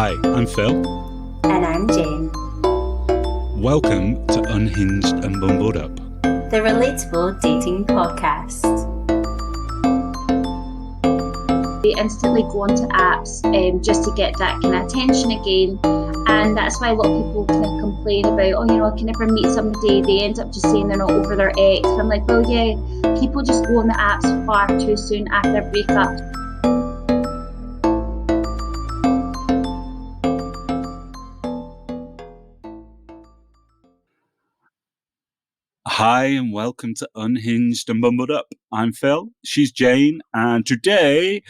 Hi, I'm Phil. And I'm Jane. Welcome to Unhinged and Bumbled Up, the relatable dating podcast. They instantly go onto apps just to get that kind of attention again. And that's why a lot of people kind of complain about, I can never meet somebody. They end up just saying they're not over their ex. I'm like, well, yeah, people just go on the apps far too soon after a breakup. Hi, and welcome to Unhinged and Bumbled Up. I'm Phil, she's Jane, and today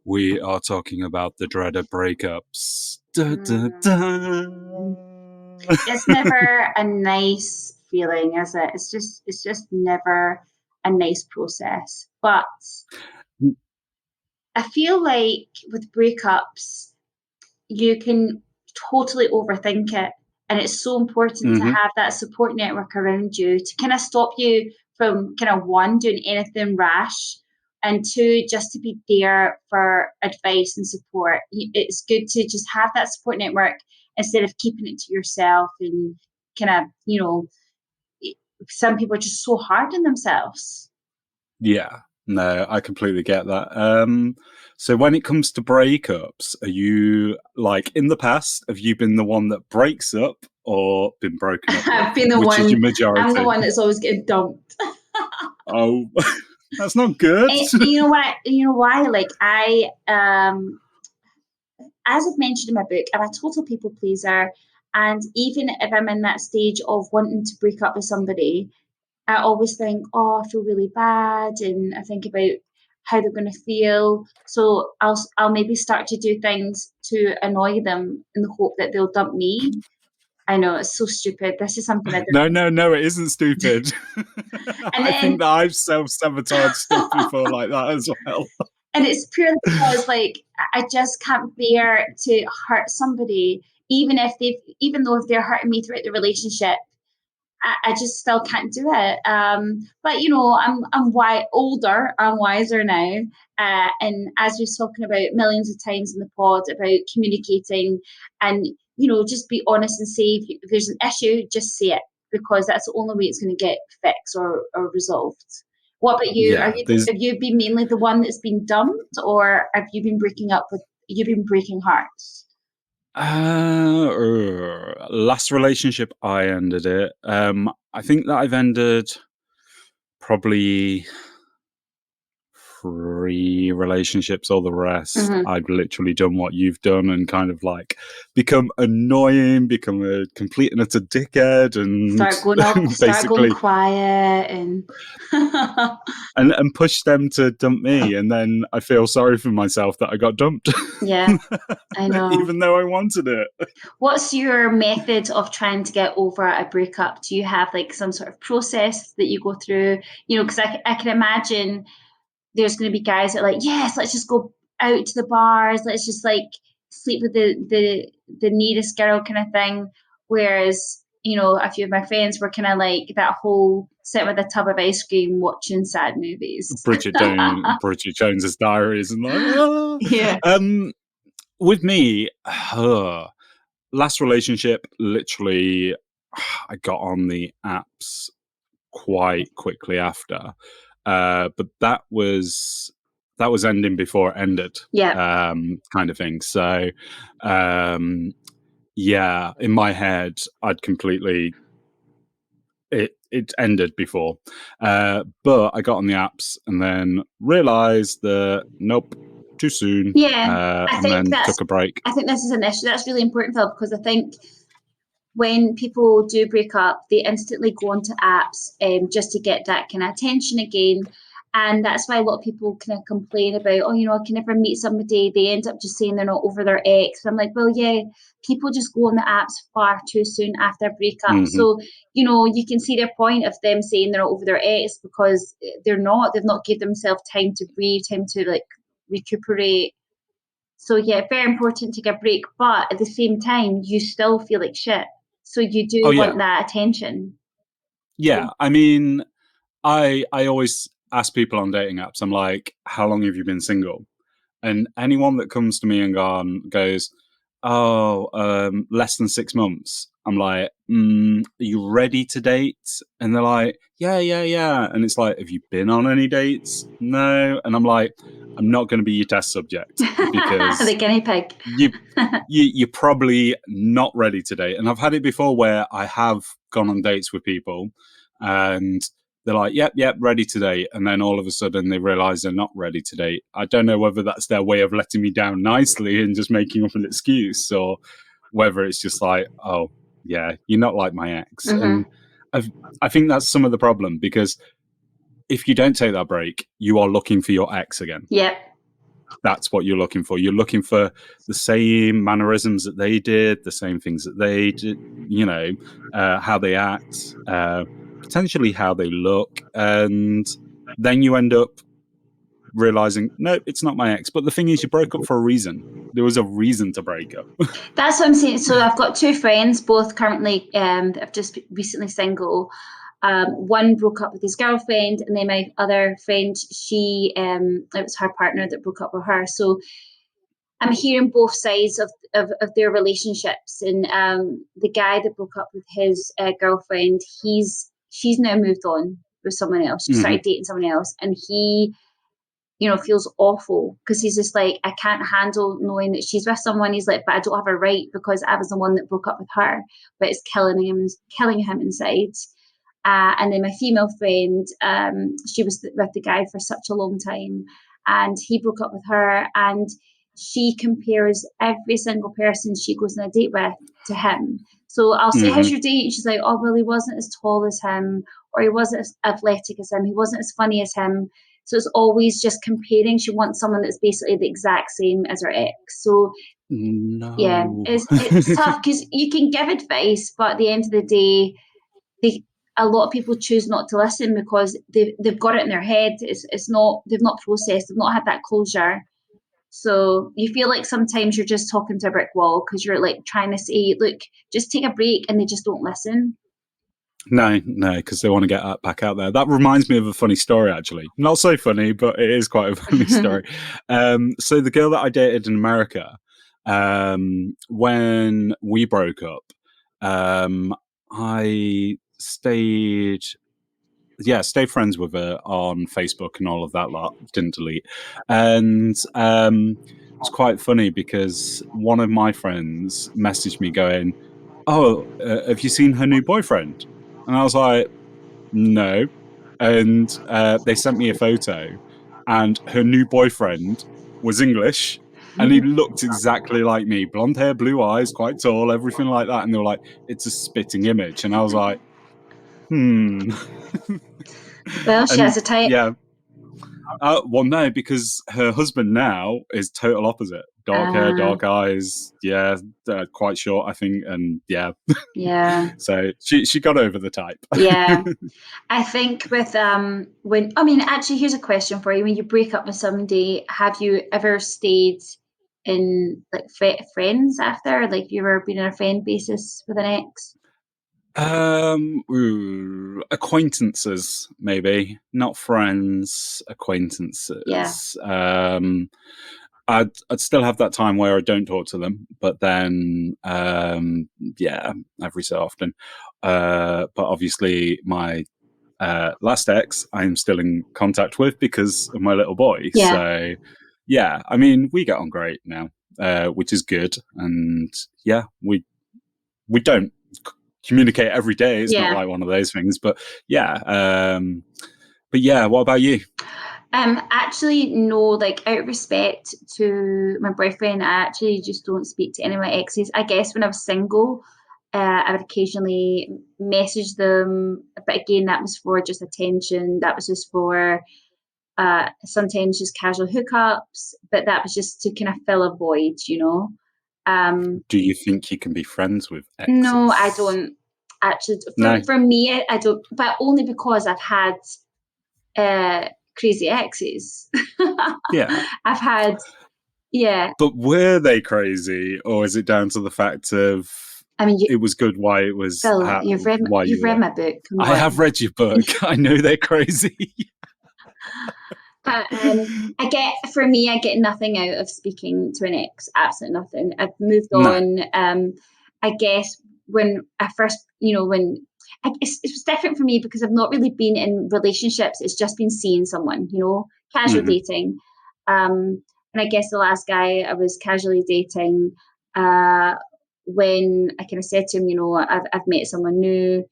we are talking about the dreaded breakups. It's never a nice feeling, is it? It's just never a nice process. But I feel like with breakups, you can totally overthink it. And it's so important to have that support network around you to kind of stop you from kind of one, doing anything rash, and two, just to be there for advice and support. It's good to just have that support network instead of keeping it to yourself and kind of, some people are just so hard on themselves. Yeah, no, I completely get that. So when it comes to breakups, are you, like, in the past, have you been the one that breaks up or been broken up? I've been the which one. Is your majority? I'm the one that's always getting dumped. Oh, that's not good. You know what? You know why? Like I, as I've mentioned in my book, I'm a total people pleaser, and even if I'm in that stage of wanting to break up with somebody, I always think, I feel really bad, and I think about how they're going to feel. So I'll maybe start to do things to annoy them in the hope that they'll dump me. I know, it's so stupid. This is something I don't. No, it isn't stupid. I think that I've self-sabotaged stuff before like that as well. And it's purely because, like, I just can't bear to hurt somebody, even though if they're hurting me throughout the relationship. I just still can't do it. But I'm older, I'm wiser now. And as we've spoken about millions of times in the pod about communicating and, just be honest and say if there's an issue, just say it, because that's the only way it's going to get fixed or resolved. What about you? Yeah, have you been mainly the one that's been dumped, or have you been breaking hearts? Last relationship I ended it. I think that I've ended probably 3 relationships. All the rest, I've literally done what you've done and kind of like become annoying, become a complete and utter dickhead, and start going quiet and push them to dump me, and then I feel sorry for myself that I got dumped. Yeah, I know. Even though I wanted it. What's your method of trying to get over a breakup? Do you have like some sort of process that you go through? Because I can imagine there's going to be guys that are like, yes, let's just go out to the bars, let's just like sleep with the nearest girl kind of thing. Whereas, a few of my friends were kind of like that whole sit with a tub of ice cream watching sad movies. Bridget Jones's Diaries and like, Yeah. With me, last relationship, literally, I got on the apps quite quickly after. But that was ending before it ended. Yeah. Kind of thing. So, yeah, in my head, I'd completely it ended before. But I got on the apps and then realized that nope, too soon. Yeah, and then took a break. I think this is an issue that's really important, Phil, because I think when people do break up, they instantly go onto apps just to get that kind of attention again. And that's why a lot of people kind of complain about, I can never meet somebody. They end up just saying they're not over their ex. I'm like, well, yeah, people just go on the apps far too soon after a breakup. So, you can see their point of them saying they're not over their ex because they're not. They've not given themselves time to breathe, time to like recuperate. So, yeah, very important to get a break. But at the same time, you still feel like shit. So you do want that attention. Yeah, I mean, I always ask people on dating apps, I'm like, how long have you been single? And anyone that comes to me and goes, less than 6 months. I'm like, are you ready to date? And they're like, yeah. And it's like, have you been on any dates? No. And I'm like, I'm not going to be your test subject because the guinea pig. you're probably not ready to date. And I've had it before where I have gone on dates with people and they're like, yep, ready to date. And then all of a sudden they realize they're not ready to date. I don't know whether that's their way of letting me down nicely and just making up an excuse, or whether it's just like, oh, yeah, you're not like my ex. Mm-hmm. And I think that's some of the problem, because if you don't take that break, you are looking for your ex again. Yep. That's what you're looking for. You're looking for the same mannerisms that they did, the same things that they did, how they act, potentially how they look. And then you end up realizing, no, it's not my ex. But the thing is, you broke up for a reason. There was a reason to break up. That's what I'm saying. So I've got two friends, both currently have just recently single. One broke up with his girlfriend, and then my other friend, it was her partner that broke up with her. So I'm hearing both sides of their relationships. And the guy that broke up with his girlfriend, she's now moved on with someone else. She started dating someone else, and he, feels awful because he's just like, I can't handle knowing that she's with someone. He's like, but I don't have a right because I was the one that broke up with her, but it's killing him inside. And then my female friend, she was with the guy for such a long time, and he broke up with her, and she compares every single person she goes on a date with to him. So I'll say, how's your date? And she's like, oh, well, he wasn't as tall as him, or he wasn't as athletic as him, he wasn't as funny as him. So it's always just comparing. She wants someone that's basically the exact same as her ex. So no. Yeah, it's tough because you can give advice, but at the end of the day, a lot of people choose not to listen because they've got it in their head. It's not, they've not processed, they've not had that closure. So you feel like sometimes you're just talking to a brick wall because you're like trying to say, look, just take a break, and they just don't listen. No, because they want to get back out there. That reminds me of a funny story, actually. Not so funny, but it is quite a funny story. So the girl that I dated in America, when we broke up, I stayed friends with her on Facebook and all of that lot. Didn't delete. And it's quite funny because one of my friends messaged me going, oh, have you seen her new boyfriend? And I was like, no. And they sent me a photo, and her new boyfriend was English, and he looked exactly like me. Blonde hair, blue eyes, quite tall, everything like that. And they were like, it's a spitting image. And I was like, Well, she has a type. Yeah. Well, no, because her husband now is total opposite. Dark hair, dark eyes. Yeah, quite short, I think. And yeah. So she got over the type. Yeah. I think with here's a question for you. When you break up with somebody, have you ever stayed in like friends after? Like, you ever been on a friend basis with an ex? Acquaintances, maybe, not friends. Acquaintances. Yeah. I'd still have that time where I don't talk to them, but then every so often. But obviously, my last ex, I'm still in contact with because of my little boy. Yeah. So yeah, I mean, we get on great now, which is good. And yeah, we don't communicate every day. It's not like one of those things, but yeah. What about you? Actually, no, like, out of respect to my boyfriend, I actually just don't speak to any of my exes. I guess when I was single, I would occasionally message them, but again, that was for just attention. That was just for sometimes just casual hookups, but that was just to kind of fill a void, Do you think you can be friends with exes? No, I don't. Actually, for me, I don't, but only because I've had crazy exes. Yeah. I've had, yeah. But were they crazy, or is it down to the fact of, I mean, it was good why it was... Phil, you've read my book. I have read your book. I know they're crazy. But I get nothing out of speaking to an ex. Absolutely nothing. I've moved No. on. I guess when I first, it was different for me because I've not really been in relationships. It's just been seeing someone, casual dating. And I guess the last guy I was casually dating, when I kind of said to him, I've met someone new.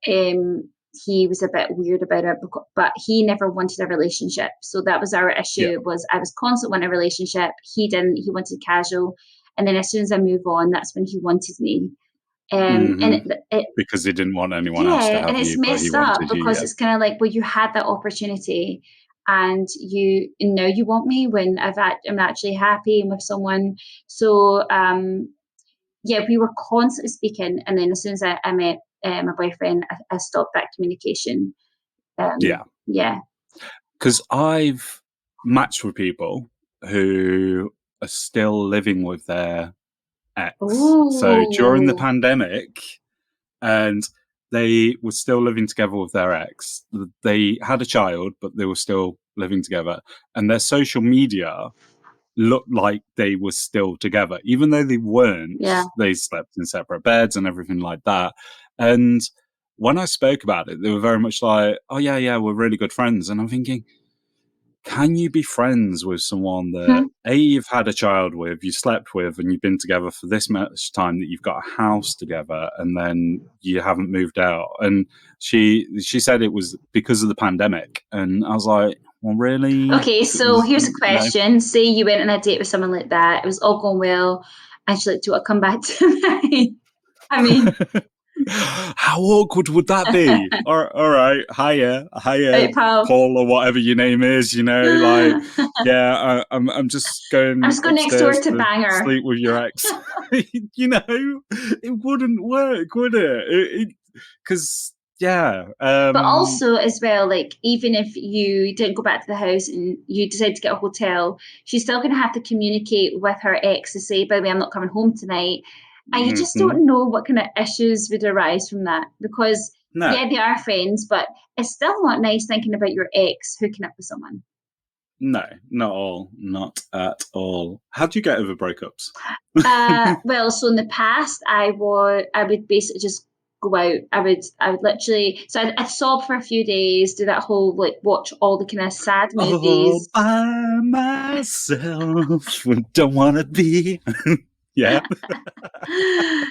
He was a bit weird about it, but he never wanted a relationship. So that was our issue. Was I was constantly wanting a relationship. He didn't. He wanted casual. And then as soon as I move on, that's when he wanted me. And because he didn't want anyone else to have and it's you, but he messed up wanted you. because it's kind of like, well, you had that opportunity, and now you want me when I'm actually happy and with someone. So we were constantly speaking, and then as soon as I met my boyfriend, I stopped that communication. Yeah. Because I've matched with people who are still living with their ex. Ooh. So during the pandemic, and they were still living together with their ex. They had a child, but they were still living together. And their social media looked like they were still together, even though they weren't. Yeah. They slept in separate beds and everything like that. And when I spoke about it, they were very much like, oh, yeah, we're really good friends. And I'm thinking, can you be friends with someone that you've had a child with, you slept with, and you've been together for this much time, that you've got a house together, and then you haven't moved out? And she said it was because of the pandemic, and I was like, well, really? Okay, so here's a question. No. Say you went on a date with someone like that, it was all going well, and she's like, do you want to come back to me? I mean, how awkward would that be? all right, hiya, hey, Paul, or whatever your name is. I'm just going. I'm just going next door to Banger. Sleep with your ex. It wouldn't work, would it? Because but also as well, like, even if you didn't go back to the house and you decided to get a hotel, she's still going to have to communicate with her ex to say, by the way, I'm not coming home tonight. And you just don't know what kind of issues would arise from that, because they are friends, but it's still not nice thinking about your ex hooking up with someone. No, not at all. How do you get over breakups? Well, so in the past, I would basically just go out. I would literally, so I'd sob for a few days, do that whole, like, watch all the kind of sad movies. All by myself, don't want to be. Yeah.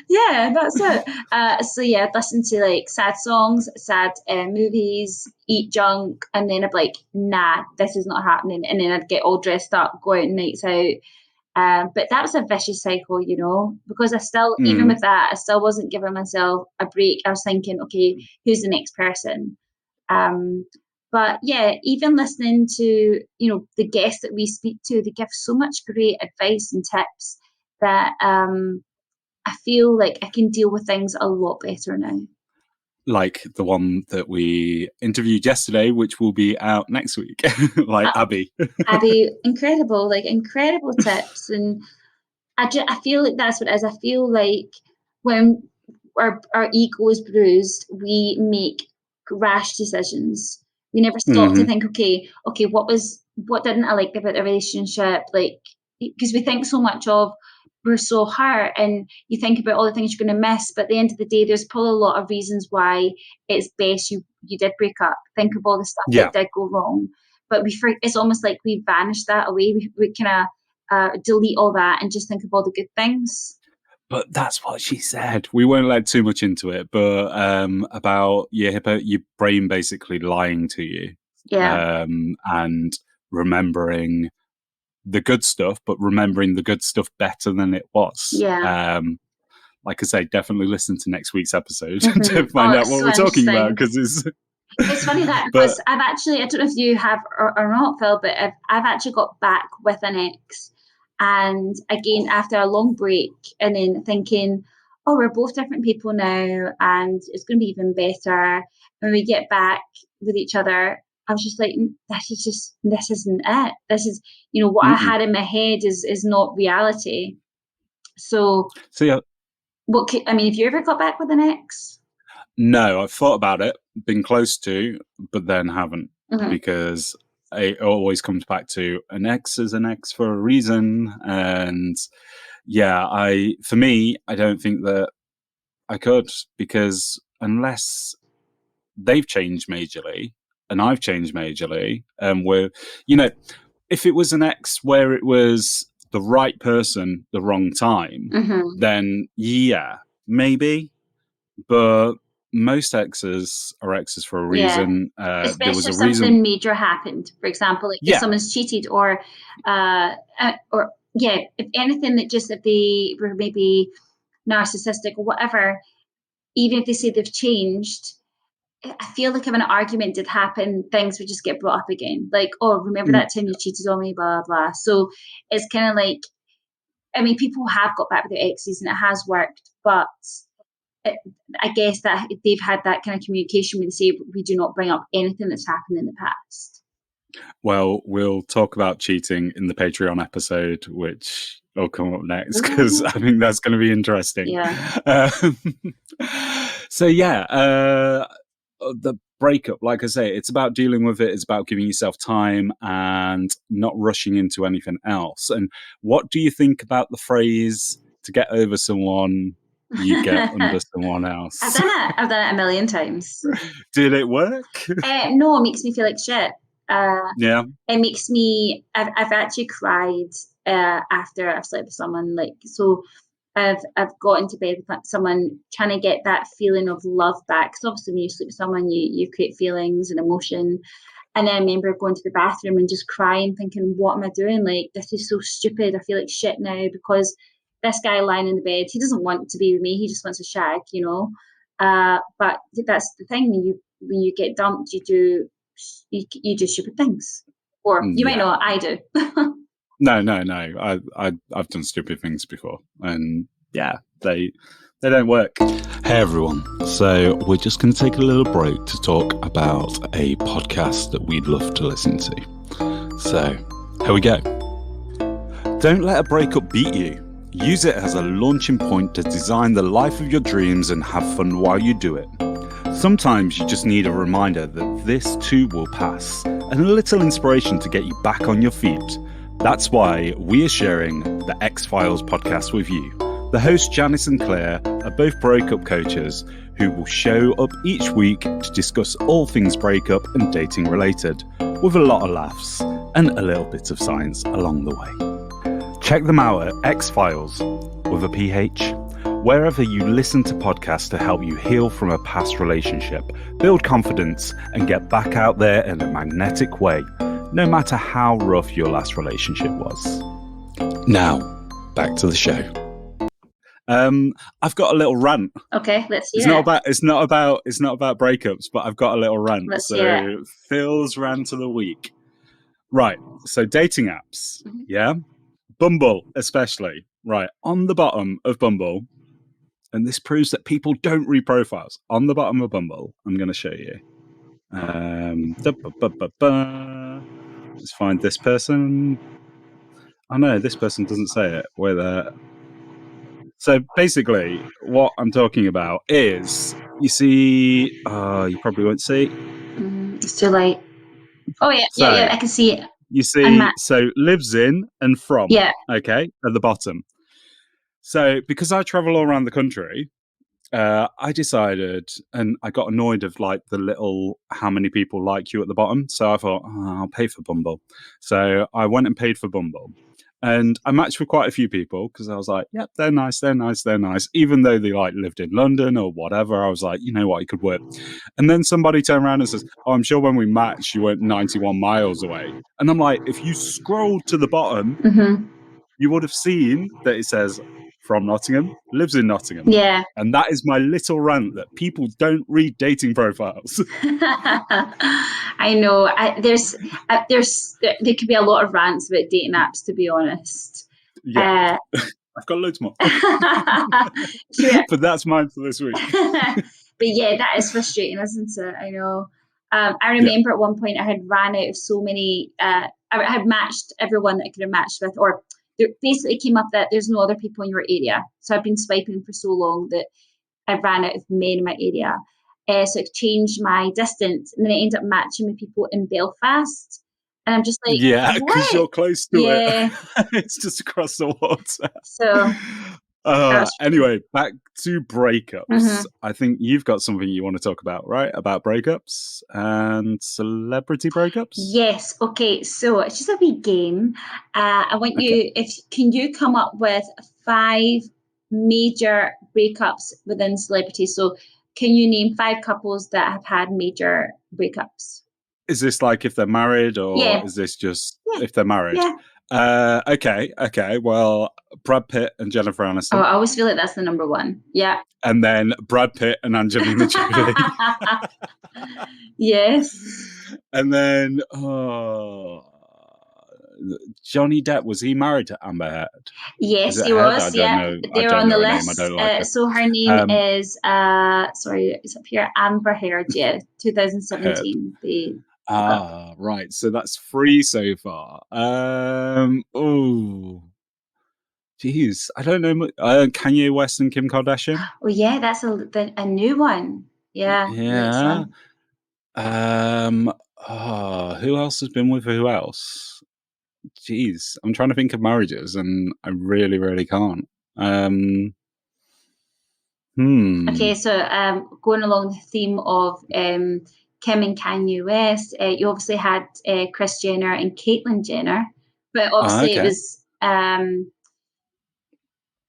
Yeah, that's it. So yeah, I'd listen to like sad songs, sad movies, eat junk, and then I'd be like, nah, this is not happening. And then I'd get all dressed up, go out and nights out. But that was a vicious cycle, because I still, even with that, I still wasn't giving myself a break. I was thinking, okay, who's the next person? But yeah, even listening to, the guests that we speak to, they give so much great advice and tips that I feel like I can deal with things a lot better now. Like the one that we interviewed yesterday, which will be out next week, Abby. Abby, incredible tips. And I feel like that's what it is. I feel like when our ego is bruised, we make rash decisions. We never stop to think, okay, what didn't I like about the relationship? Like, because we think so much of, we're so hurt, and you think about all the things you're going to miss, but at the end of the day, there's probably a lot of reasons why it's best you did break up. Think of all the stuff that did go wrong, but it's almost like we vanish that away. We kind of delete all that and just think of all the good things. But that's what she said. We won't let too much into it, but about your brain basically lying to you, and remembering the good stuff, but remembering the good stuff better than it was. Yeah. Like I say, definitely listen to next week's episode to find out what we're talking about, because it's funny that, because I've actually, I don't know if you have or not, Phil, but I've actually got back with an ex, and again after a long break, and then thinking, oh, we're both different people now, and it's going to be even better when we get back with each other. I was just like, this isn't it. This is, what I had in my head is not reality. So yeah. Have you ever got back with an ex? No, I've thought about it, been close to, but then haven't, because it always comes back to an ex is an ex for a reason. And yeah, for me, I don't think that I could, because unless they've changed majorly and I've changed majorly, and if it was an ex where it was the right person, the wrong time, then yeah, maybe. But most exes are exes for a reason. There Especially was if a reason. something major happened. For example, like if Yeah. someone's cheated or if anything that just, if they were maybe narcissistic or whatever, even if they say they've changed, I feel like if an argument did happen, things would just get brought up again. Like, oh, remember that time you cheated on me, blah, blah, blah. So it's kind of like, I mean, people have got back with their exes and it has worked, but I guess that they've had that kind of communication where they say, we do not bring up anything that's happened in the past. Well, we'll talk about cheating in the Patreon episode, which will come up next, because I think that's going to be interesting. Yeah. So yeah, the breakup, like I say, it's about dealing with it. It's about giving yourself time and not rushing into anything else. And what do you think about the phrase, to get over someone, you get under someone else? I've done it a million times. Did it work? No, it makes me feel like shit. Yeah. It makes me, I've actually cried after I've slept with someone. Like, so I've got into bed with someone, trying to get that feeling of love back. Because obviously when you sleep with someone, you create feelings and emotion. And then I remember going to the bathroom and just crying, thinking, what am I doing? Like, this is so stupid. I feel like shit now, because this guy lying in the bed, he doesn't want to be with me. He just wants a shag, But that's the thing. When you get dumped, you do stupid things. Or you might not, I do. No. I've done stupid things before, and yeah, they don't work. Hey everyone, so we're just going to take a little break to talk about a podcast that we'd love to listen to. So here we go. Don't let a breakup beat you. Use it as a launching point to design the life of your dreams and have fun while you do it. Sometimes you just need a reminder that this too will pass, and a little inspiration to get you back on your feet. That's why we are sharing the X-Files podcast with you. The hosts Janice and Claire are both breakup coaches who will show up each week to discuss all things breakup and dating related, with a lot of laughs and a little bit of science along the way. Check them out at X-Files with a PH, wherever you listen to podcasts to help you heal from a past relationship, build confidence, and get back out there in a magnetic way, no matter how rough your last relationship was. Now, back to the show. I've got a little rant. Okay, let's hear It's not about breakups, but I've got a little rant. Let's hear it. Phil's rant of the week. Right. So dating apps, yeah? Bumble, especially. Right. On the bottom of Bumble, and this proves that people don't read profiles. On the bottom of Bumble, I'm going to show you. Let's find this person. Oh no, this person doesn't say it. So basically, what I'm talking about is, you see, you probably won't see. It's too late. Oh yeah, I can see it. You see, so lives in and from. Yeah. Okay, at the bottom. So because I travel all around the country, I decided, and I got annoyed of like the little how many people like you at the bottom. So I thought, I'll pay for Bumble. So I went and paid for Bumble. And I matched with quite a few people because I was like, yep, they're nice. Even though they like lived in London or whatever, I was like, you know what, it could work. And then somebody turned around and says, oh, I'm sure when we matched, you went 91 miles away. And I'm like, if you scroll to the bottom, you would have seen that it says from Nottingham, lives in Nottingham. Yeah. And that is my little rant, that people don't read dating profiles. I know. There could be a lot of rants about dating apps, to be honest. Yeah. I've got loads more. But that's mine for this week. But yeah, that is frustrating, isn't it? I know. I remember at one point I had ran out of so many, I had matched everyone that I could have matched with, or there basically came up that there's no other people in your area. So I've been swiping for so long that I ran out of men in my area. So it changed my distance, and then I ended up matching with people in Belfast. And I'm just like, Yeah, because what? you're close to Yeah. it. It's just across the water. So Anyway, back to breakups. Mhm. I think you've got something you want to talk about, right? About breakups and celebrity breakups? Yes. Okay. So it's just a wee game. I want Okay. can you come up with 5 major breakups within celebrity? So can you name 5 couples that have had major breakups? Is this like if they're married, or Yeah. is this just Yeah. if they're married? Yeah. Okay. Well, Brad Pitt and Jennifer Oh, Aniston. I always feel like that's the number one. Yeah. And then Brad Pitt and Angelina Jolie. Yes. And then Johnny Depp, was he married to Amber Heard? Is Yes, it he Heard? was. I don't Yeah, know. I they're don't on the know her name. I list. don't like her. So her name is sorry, it's up here. Amber Heard. Yeah, Heard. 2017. They broke up. Right. So that's 3 so far. Oh, geez, I don't know. Kanye West and Kim Kardashian. Oh yeah, that's a new one. Yeah, next Yeah. one. Who else has been with who else? Jeez, I'm trying to think of marriages, and I really, really can't. Okay, so going along the theme of Kim and Kanye West, you obviously had Kris Jenner and Caitlyn Jenner, but obviously it Okay. was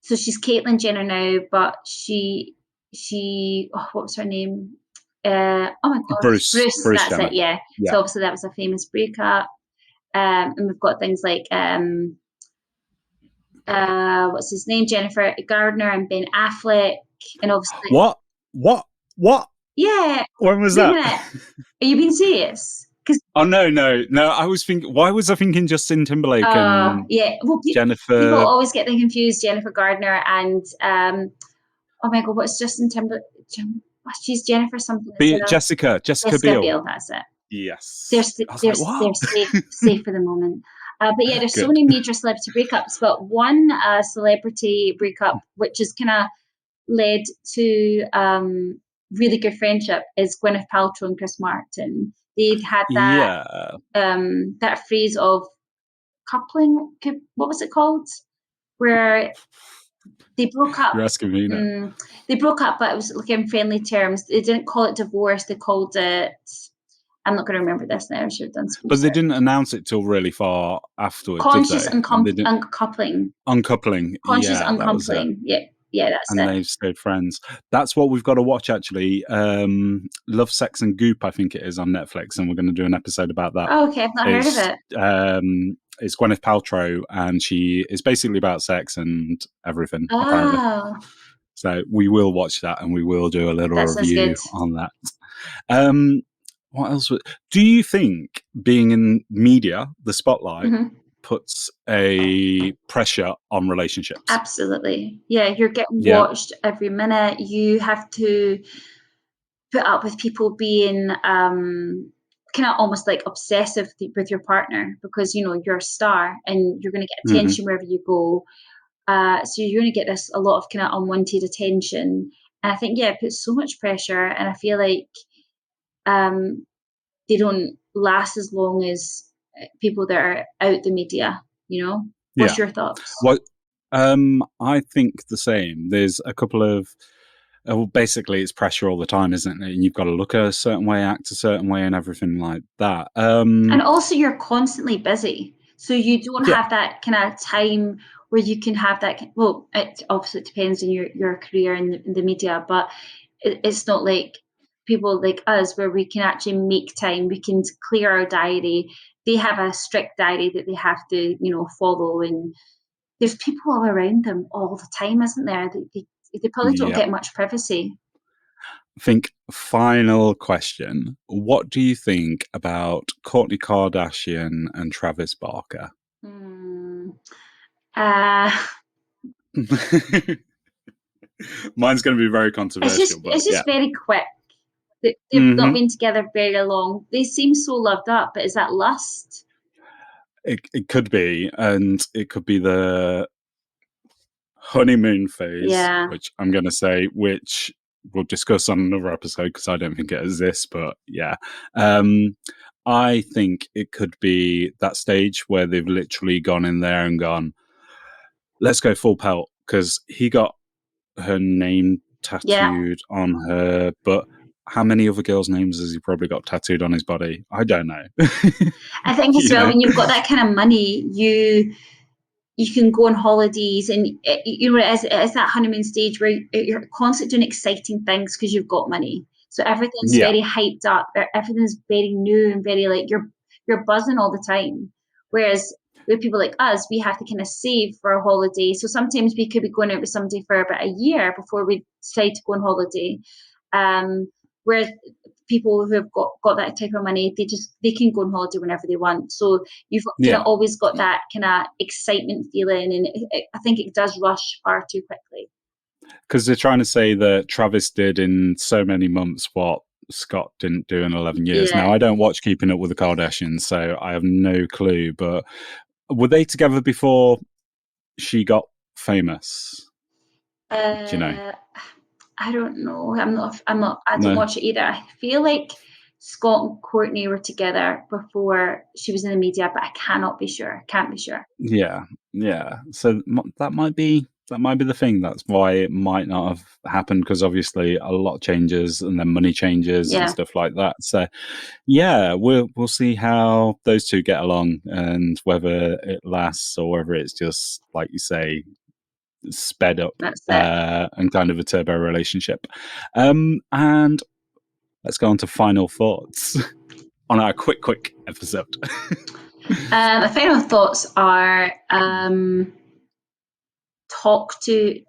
so she's Caitlyn Jenner now, but she what was her name? Oh my gosh, Bruce that's Jenner. it. Yeah. Yeah. So obviously that was a famous breakup, and we've got things like what's his name, Jennifer Gardner and Ben Affleck, and obviously What? yeah. When was Wait a that? minute, are you being serious? Because Oh no. I was thinking. Why was I thinking Justin Timberlake and yeah, well, Jennifer? people always get them confused. Jennifer Gardner and oh my god, what's Justin Timberlake? She's Jennifer something. Jessica Biel. That's it. Yes. They're safe for the moment. But yeah, there's so many major celebrity breakups. But one celebrity breakup, which is kind of led to really good friendship, is Gwyneth Paltrow and Chris Martin. They'd had that that phrase of coupling. What was it called? Where they broke up. You're asking me now. They broke up, but it was like in friendly terms. They didn't call it divorce. They called it. I'm not going to remember this now. I should have done some But they didn't announce it till really far afterwards, conscious did they? uncoupling. Uncoupling. Conscious Yeah, that was it. uncoupling. Yeah, that's and it. They've stayed friends. That's what we've got to watch, actually. Love, Sex and Goop, I think it is, on Netflix, and we're going to do an episode about that. Oh, okay, I've not heard of it. It's Gwyneth Paltrow, and she is basically about sex and everything, apparently. So we will watch that, and we will do a little review on that. What else? Do you think being in media, the spotlight, puts a pressure on relationships? Absolutely. Yeah, you're getting watched every minute. You have to put up with people being kind of almost like obsessive with your partner, because you're a star and you're going to get attention wherever you go. So you're going to get a lot of kind of unwanted attention. And I think, it puts so much pressure, and I feel like they don't last as long as people that are out the media, What's your thoughts? Well, I think the same. There's a couple of, basically it's pressure all the time, isn't it? And you've got to look a certain way, act a certain way, and everything like that. And also you're constantly busy. So you don't have that kind of time where you can have that. Well, it obviously depends on your career in the media, but it's not like people like us where we can actually make time. We can clear our diary. They have a strict diary that they have to, follow, and there's people all around them all the time, isn't there? They probably don't get much privacy. I think final question. What do you think about Kourtney Kardashian and Travis Barker? Mine's going to be very controversial. It's just very quick. They've not been together very long. They seem so loved up, but is that lust? It could be, and it could be the honeymoon phase, which I'm going to say, which we'll discuss on another episode because I don't think it exists, but I think it could be that stage where they've literally gone in there and gone, let's go full pelt, because he got her name tattooed on her, but how many other girls' names has he probably got tattooed on his body? I don't know. I think as well, when you've got that kind of money, you can go on holidays, and it's that honeymoon stage where you're constantly doing exciting things because you've got money. So everything's very hyped up. Everything's very new and very like you're buzzing all the time. Whereas with people like us, we have to kind of save for a holiday. So sometimes we could be going out with somebody for about a year before we decide to go on holiday. Whereas people who have got that type of money, they can go on holiday whenever they want. So you've always got that kind of excitement feeling, and I think it does rush far too quickly. Because they're trying to say that Travis did in so many months what Scott didn't do in 11 years. Now, I don't watch Keeping Up with the Kardashians, so I have no clue. But were they together before she got famous? Do you know? I don't know. I don't watch it either. I feel like Scott and Kourtney were together before she was in the media, but I can't be sure. Yeah. So that might be the thing. That's why it might not have happened, because obviously a lot changes and then money changes and stuff like that. So yeah, we'll see how those two get along and whether it lasts or whether it's just, like you say, sped up and kind of a turbo relationship. And let's go on to final thoughts on our quick episode. My final thoughts are talk to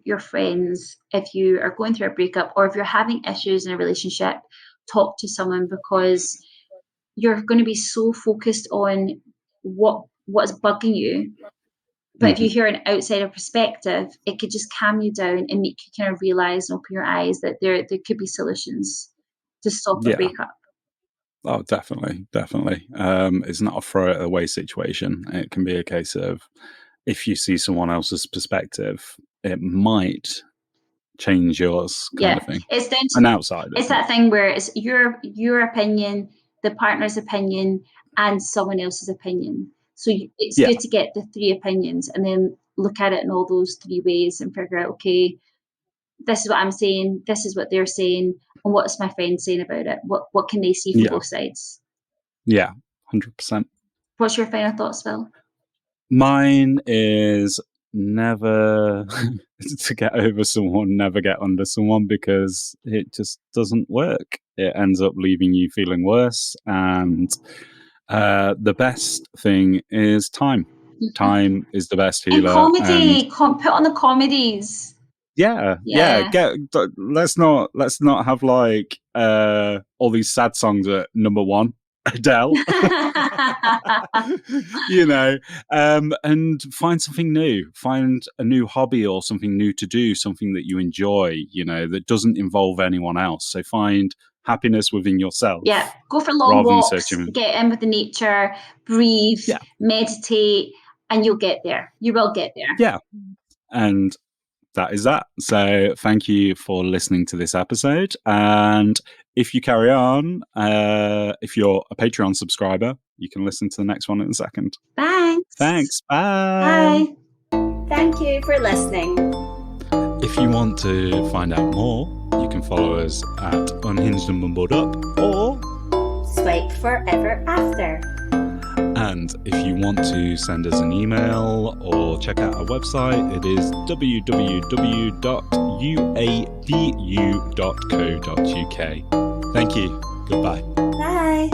your friends if you are going through a breakup, or if you're having issues in a relationship. Talk to someone, because you're going to be so focused on what's bugging you. But if you hear an outsider perspective, it could just calm you down and make you kind of realize and open your eyes that there could be solutions to stop a breakup. Oh, definitely. It's not a throw it away situation. It can be a case of, if you see someone else's perspective, it might change yours, kind of thing. It's down to an outsider. It's that thing where it's your opinion, the partner's opinion, and someone else's opinion. So it's good to get the three opinions and then look at it in all those three ways and figure out, okay, this is what I'm saying, this is what they're saying, and what's my friend saying about it? What can they see from both sides? Yeah, 100%. What's your final thoughts, Phil? Mine is never to get over someone, never get under someone, because it just doesn't work. It ends up leaving you feeling worse, and the best thing is time. Time is the best healer. And comedy, put on the comedies. Yeah. Let's not have like all these sad songs at number one. Adele. And find something new. Find a new hobby or something new to do, something that you enjoy, that doesn't involve anyone else. So find happiness within yourself. Yeah, go for long walks, get in with the nature, breathe, meditate, and you'll get there. You will get there. Yeah. And that is that. So thank you for listening to this episode. And if you carry on, if you're a Patreon subscriber, you can listen to the next one in a second. Thanks. Bye. Thank you for listening. If you want to find out more, you can follow us at Unhinged and Mumbled Up, or Swipe Forever After. And if you want to send us an email or check out our website, it is www.uavu.co.uk. Thank you. Goodbye. Bye.